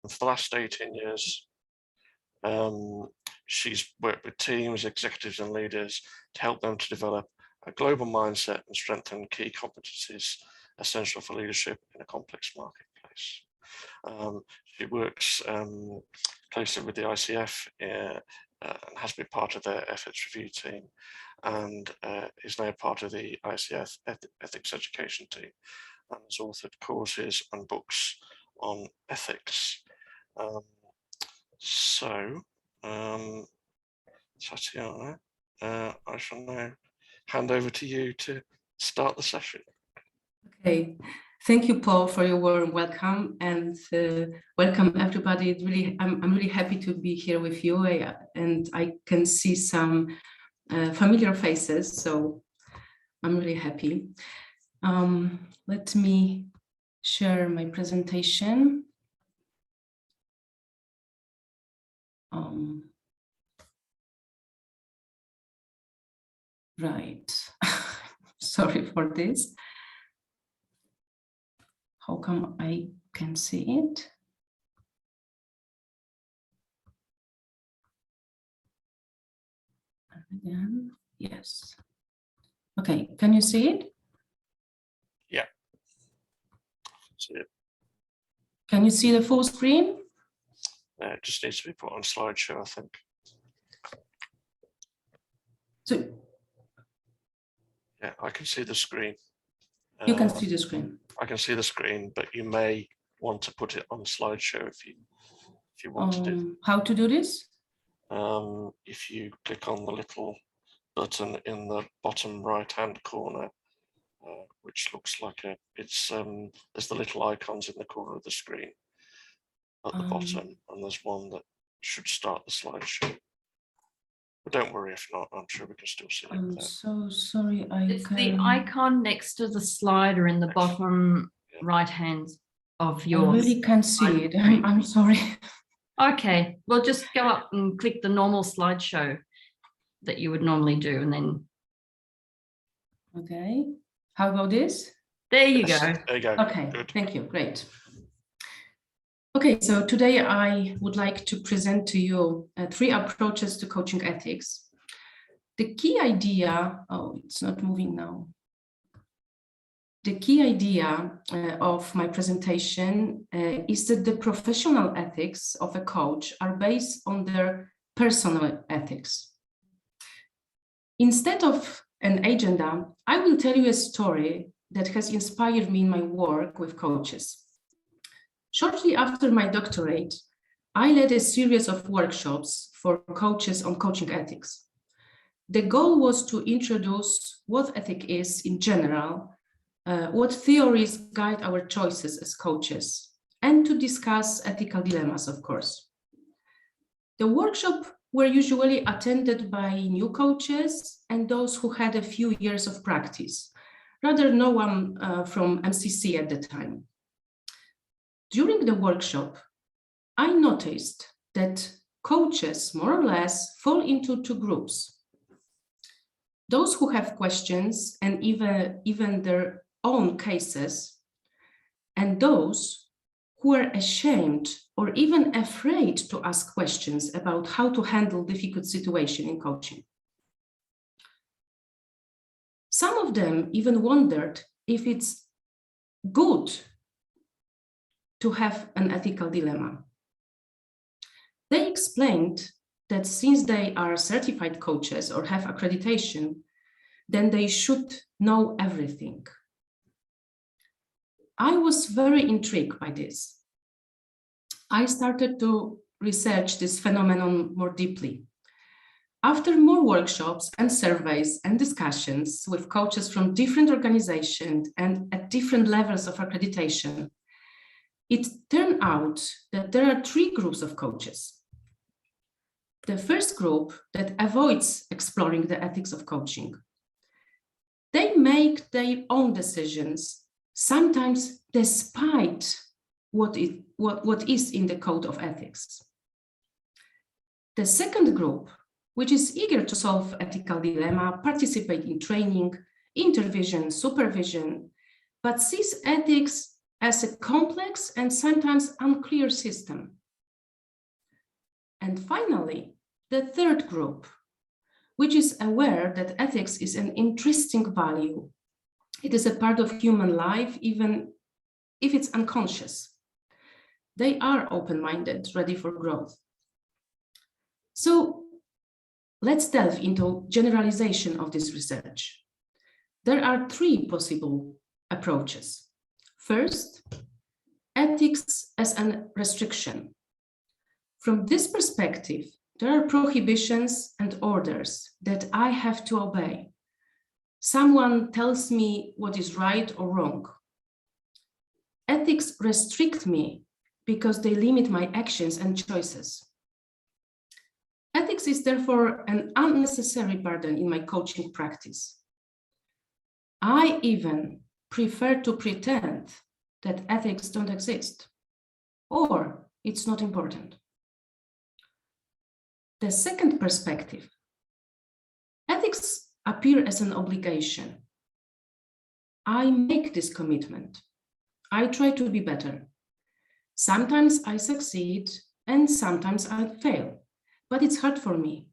And for the last 18 years, she's worked with teams, executives, and leaders to help them to develop a global mindset and strengthen key competencies essential for leadership in a complex marketplace. She works closely with the ICF and has been part of their ethics review team, and is now part of the ICF ethics education team, and has authored courses and books on ethics. Tatiana, I shall now hand over to you to start the session. Okay, thank you, Paul, for your warm welcome, and welcome everybody. I'm really happy to be here with you, and I can see some familiar faces, so I'm really happy. Let me share my presentation. Right, sorry for this. How come I can see it? Again, yes. Okay, can you see it? Yeah. See it. Can you see the full screen? It just needs to be put on slideshow, I think. So yeah, I can see the screen. You can see the screen. I can see the screen, but you may want to put it on slideshow if you want to do. How to do this? If you click on the little button in the bottom right-hand corner, which looks like there's the little icons in the corner of the screen at the bottom, and there's one that should start the slideshow. But don't worry if not, I'm sure we can still see it. I'm so sorry. It's the icon next to the slider in the bottom right hand of yours. I really can't see it. I'm sorry. Okay, well, just go up and click the normal slideshow that you would normally do, and then. Okay. How about this? There you go. There you go. Okay. Good. Thank you. Great. Okay, so today I would like to present to you 3 approaches to coaching ethics. The key idea, it's not moving now. The key idea of my presentation is that the professional ethics of a coach are based on their personal ethics. Instead of an agenda, I will tell you a story that has inspired me in my work with coaches. Shortly after my doctorate, I led a series of workshops for coaches on coaching ethics. The goal was to introduce what ethics is in general, what theories guide our choices as coaches, and to discuss ethical dilemmas, of course. The workshops were usually attended by new coaches and those who had a few years of practice, rather no one from MCC at the time. During the workshop, I noticed that coaches more or less fall into 2 groups. Those who have questions and even their own cases, and those who are ashamed or even afraid to ask questions about how to handle difficult situations in coaching. Some of them even wondered if it's good to have an ethical dilemma. They explained that since they are certified coaches or have accreditation, then they should know everything. I was very intrigued by this. I started to research this phenomenon more deeply. After more workshops and surveys and discussions with coaches from different organizations and at different levels of accreditation, it turned out that there are 3 groups of coaches. The first group that avoids exploring the ethics of coaching. They make their own decisions, sometimes despite what is in the code of ethics. The second group, which is eager to solve ethical dilemma, participate in training, intervision, supervision, but sees ethics as a complex and sometimes unclear system. And finally, the third group, which is aware that ethics is an intrinsic value. It is a part of human life, even if it's unconscious. They are open-minded, ready for growth. So let's delve into generalization of this research. There are three possible approaches. First, ethics as a restriction. From this perspective, there are prohibitions and orders that I have to obey. Someone tells me what is right or wrong. Ethics restrict me because they limit my actions and choices. Ethics is therefore an unnecessary burden in my coaching practice. I even prefer to pretend that ethics don't exist, or it's not important. The second perspective, ethics appear as an obligation. I make this commitment. I try to be better. Sometimes I succeed and sometimes I fail, but it's hard for me.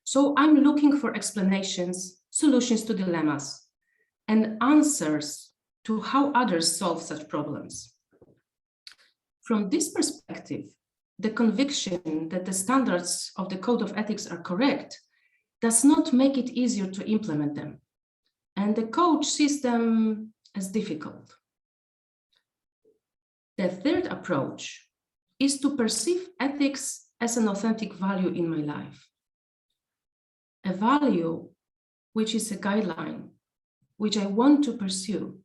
So I'm looking for explanations, solutions to dilemmas, and answers to how others solve such problems. From this perspective, the conviction that the standards of the Code of Ethics are correct does not make it easier to implement them, and the coach sees them as difficult. The third approach is to perceive ethics as an authentic value in my life, a value which is a guideline, which I want to pursue.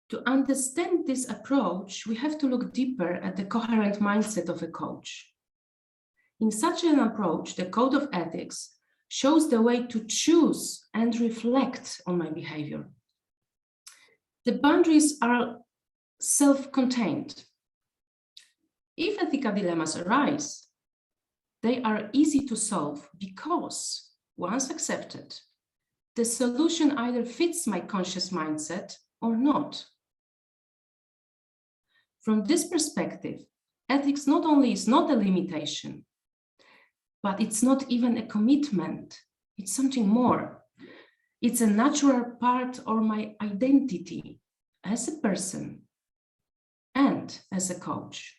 To understand this approach, we have to look deeper at the coherent mindset of a coach. In such an approach, the Code of Ethics shows the way to choose and reflect on my behavior. The boundaries are self-contained. If ethical dilemmas arise, they are easy to solve because, once accepted, the solution either fits my conscious mindset or not. From this perspective, ethics not only is not a limitation, but it's not even a commitment. It's something more. It's a natural part of my identity as a person and as a coach.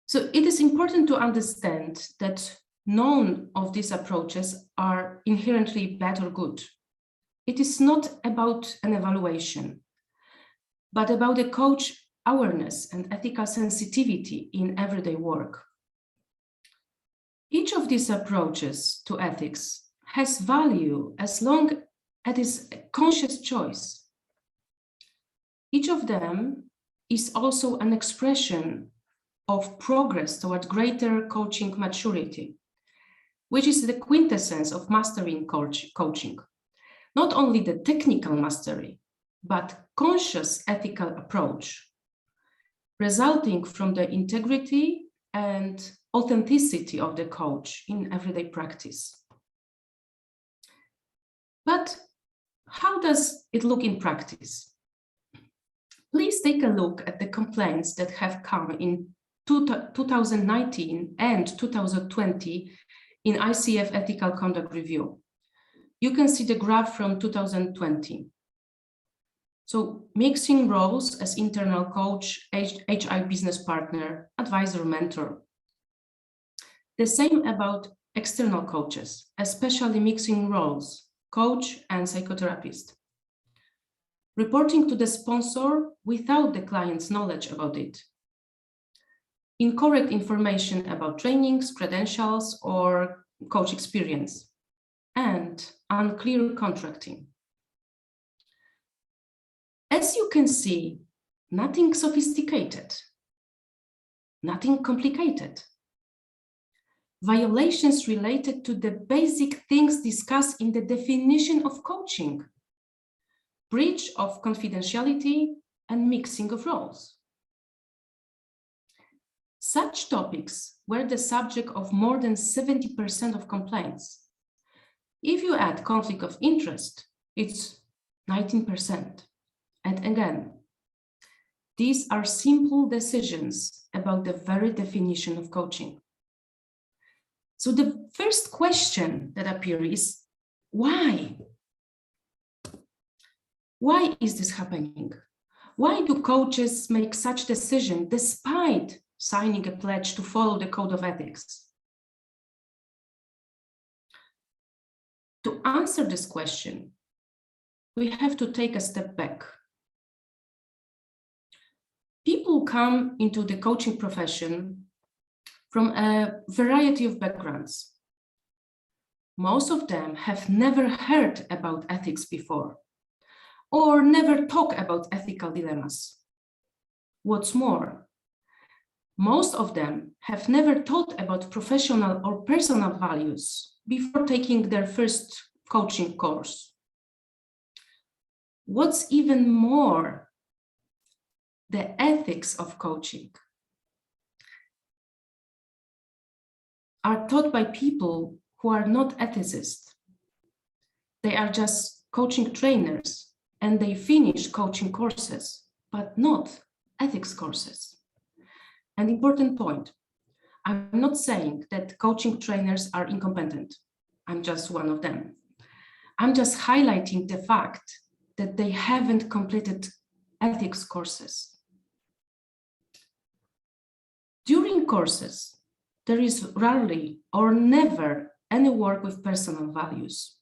So it is important to understand that none of these approaches are inherently bad or good. It is not about an evaluation, but about a coach awareness and ethical sensitivity in everyday work. Each of these approaches to ethics has value as long as it is a conscious choice. Each of them is also an expression of progress toward greater coaching maturity, which is the quintessence of mastering coaching. Not only the technical mastery, but conscious ethical approach, resulting from the integrity and authenticity of the coach in everyday practice. But how does it look in practice? Please take a look at the complaints that have come in 2019 and 2020 in ICF Ethical Conduct Review. You can see the graph from 2020. So mixing roles as internal coach, HR business partner, advisor, mentor. The same about external coaches, especially mixing roles, coach and psychotherapist. Reporting to the sponsor without the client's knowledge about it. Incorrect information about trainings, credentials, or coach experience, and unclear contracting. As you can see, nothing sophisticated, nothing complicated. Violations related to the basic things discussed in the definition of coaching, breach of confidentiality, and mixing of roles. Such topics were the subject of more than 70% of complaints. If you add conflict of interest, it's 19%. and again. These are simple decisions about the very definition of coaching. So the first question that appears is, why? Why is this happening? Why do coaches make such decisions despite signing a pledge to follow the code of ethics? To answer this question, we have to take a step back. People come into the coaching profession from a variety of backgrounds. Most of them have never heard about ethics before, or never talk about ethical dilemmas. What's more, most of them have never thought about professional or personal values before taking their first coaching course. What's even more, the ethics of coaching are taught by people who are not ethicists. They are just coaching trainers and they finish coaching courses, but not ethics courses. An important point, I'm not saying that coaching trainers are incompetent. I'm just one of them. I'm just highlighting the fact that they haven't completed ethics courses. During courses, there is rarely or never any work with personal values.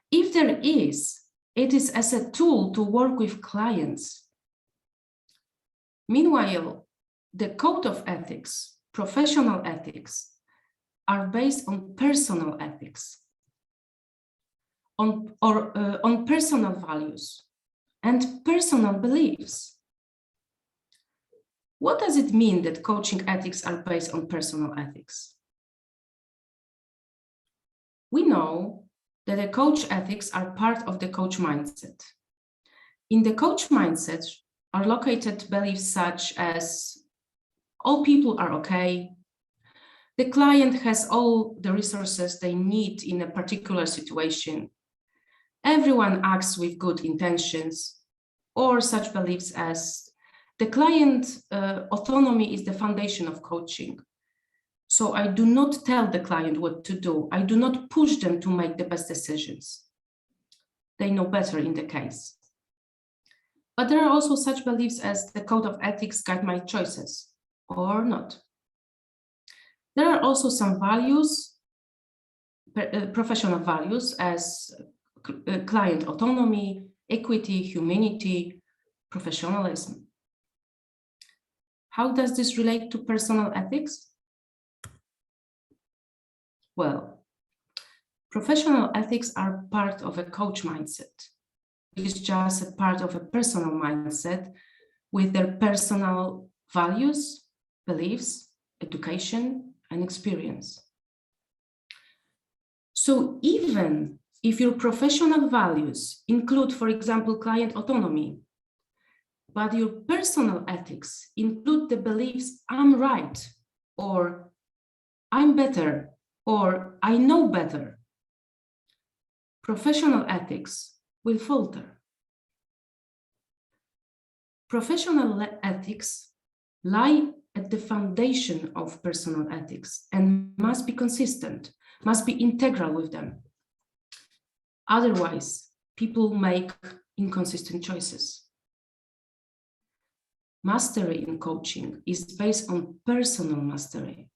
If there is, it is as a tool to work with clients. Meanwhile, the code of ethics, professional ethics, are based on personal ethics, on personal values and personal beliefs. What does it mean that coaching ethics are based on personal ethics? We know that the coach ethics are part of the coach mindset. In the coach mindset are located beliefs such as all people are okay, the client has all the resources they need in a particular situation, everyone acts with good intentions, or such beliefs as the client autonomy is the foundation of coaching. So I do not tell the client what to do. I do not push them to make the best decisions. They know better in the case. But there are also such beliefs as the code of ethics guide my choices, or not. There are also some values, professional values as client autonomy, equity, humanity, professionalism. How does this relate to personal ethics? Well, professional ethics are part of a coach mindset. It is just a part of a personal mindset with their personal values, beliefs, education, and experience. So even if your professional values include, for example, client autonomy, but your personal ethics include the beliefs, I'm right, or I'm better, or I know better, professional ethics will falter. Professional ethics lie at the foundation of personal ethics and must be consistent, must be integral with them. Otherwise, people make inconsistent choices. Mastery in coaching is based on personal mastery.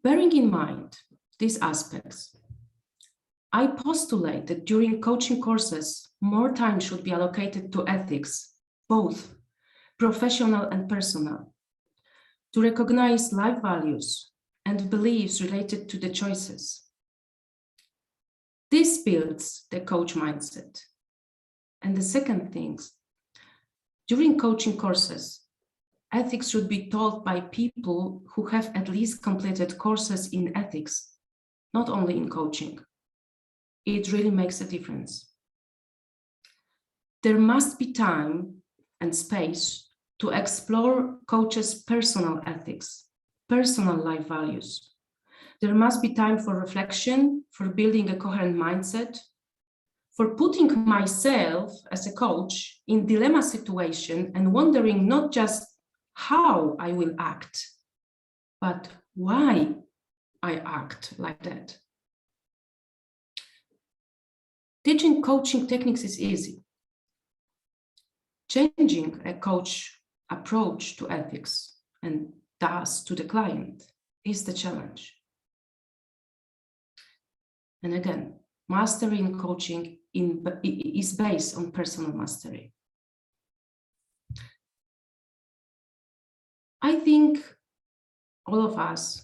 Bearing in mind these aspects, I postulate that during coaching courses, more time should be allocated to ethics, both professional and personal, to recognize life values and beliefs related to the choices. This builds the coach mindset. And the second thing, during coaching courses, ethics should be taught by people who have at least completed courses in ethics, not only in coaching. It really makes a difference. There must be time and space to explore coaches' personal ethics, personal life values, There must be time for reflection, for building a coherent mindset, for putting myself as a coach in dilemma situation and wondering not just how I will act, but why I act like that. Teaching coaching techniques is easy. Changing a coach approach to ethics and thus to the client is the challenge. And again, mastery in coaching is based on personal mastery. I think all of us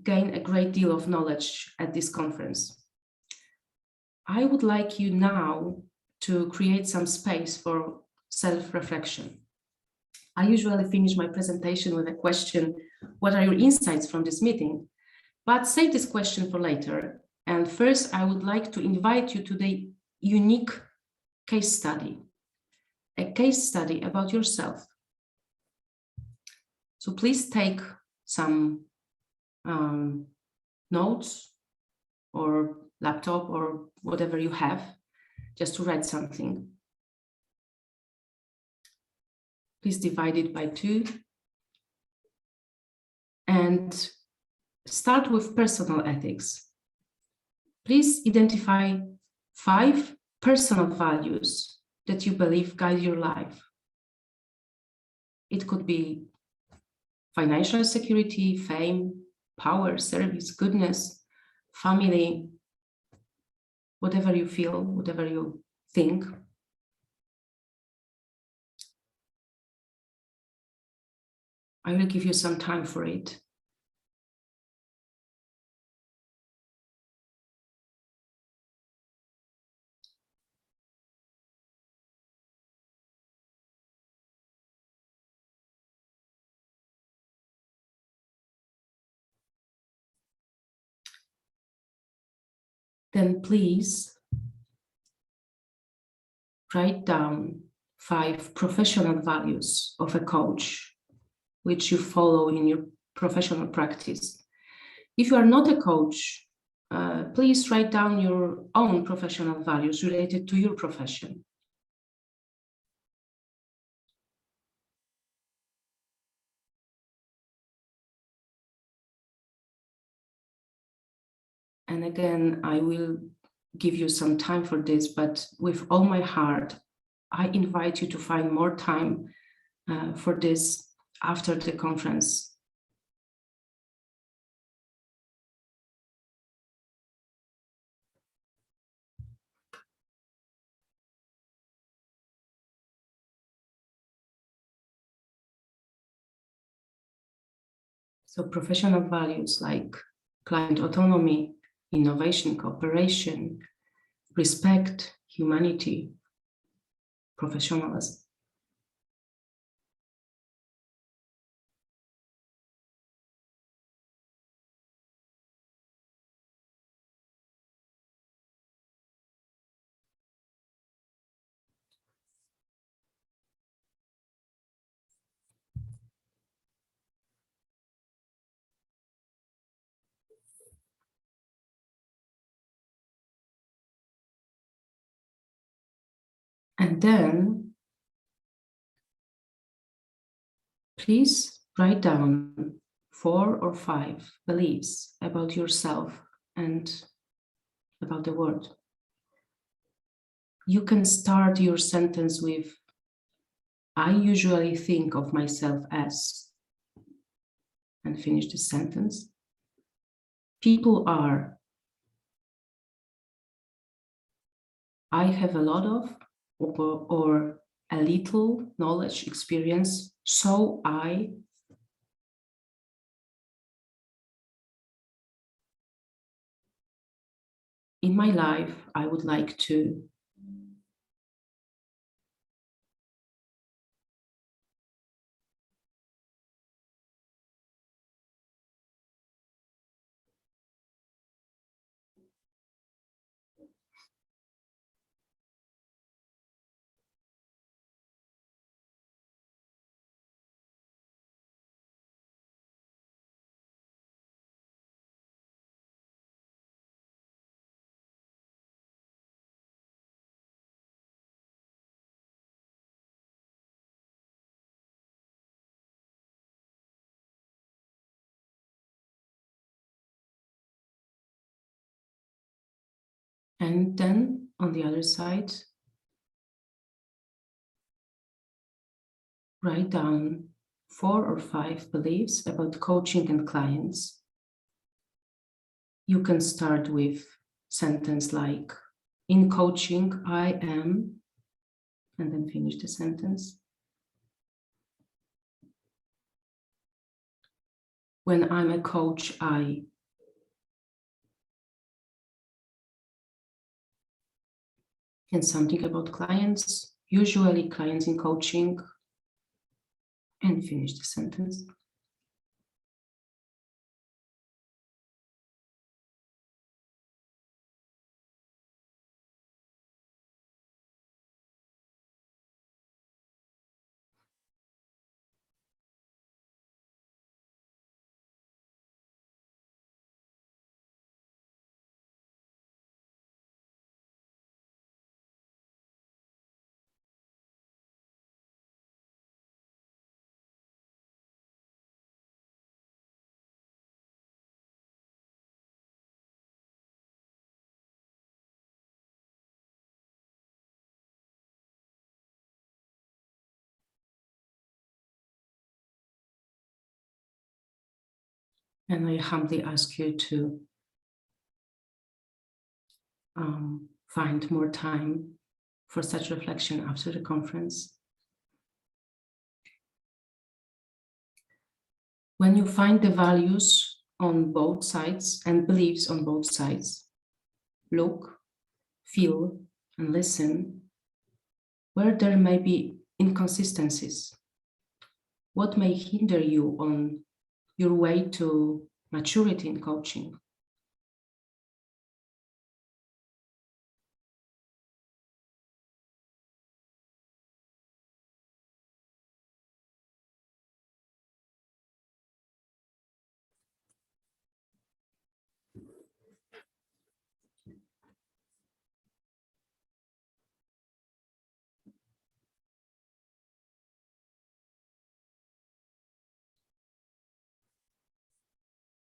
gain a great deal of knowledge at this conference. I would like you now to create some space for self-reflection. I usually finish my presentation with a question, what are your insights from this meeting? But save this question for later. And first, I would like to invite you to the unique case study, a case study about yourself. So please take some notes or laptop or whatever you have, just to write something. Please divide it by 2. And start with personal ethics. Please identify 5 personal values that you believe guide your life. It could be financial security, fame, power, service, goodness, family, whatever you feel, whatever you think. I will give you some time for it. Then please write down 5 professional values of a coach, which you follow in your professional practice. If you are not a coach, please write down your own professional values related to your profession. And again, I will give you some time for this, but with all my heart, I invite you to find more time for this after the conference. So professional values like client autonomy, innovation, cooperation, respect, humanity, professionalism. And then please write down 4 or 5 beliefs about yourself and about the world. You can start your sentence with, I usually think of myself as, and finish the sentence. People are, I have a lot of, or a little knowledge, experience, so I. In my life, I would like to. And then on the other side, write down 4 or 5 beliefs about coaching and clients. You can start with sentence like, in coaching, I am, and then finish the sentence. When I'm a coach, I. And something about clients, usually clients in coaching, and finish the sentence. And I humbly ask you to find more time for such reflection after the conference. When you find the values on both sides and beliefs on both sides, look, feel, and listen where there may be inconsistencies. What may hinder you on your way to maturity in coaching?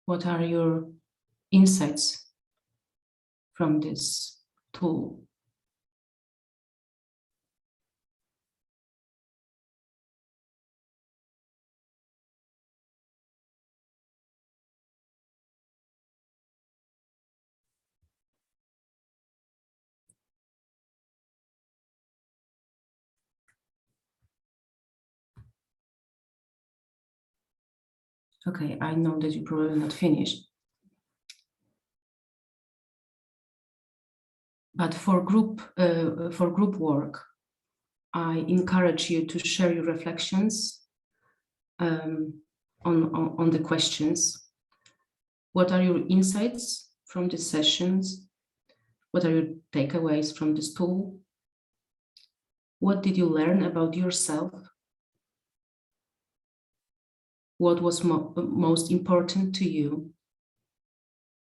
What are your insights from this tool? Okay, I know that you're probably not finished. But for group work, I encourage you to share your reflections on the questions. What are your insights from the sessions? What are your takeaways from this tool? What did you learn about yourself? What was most important to you?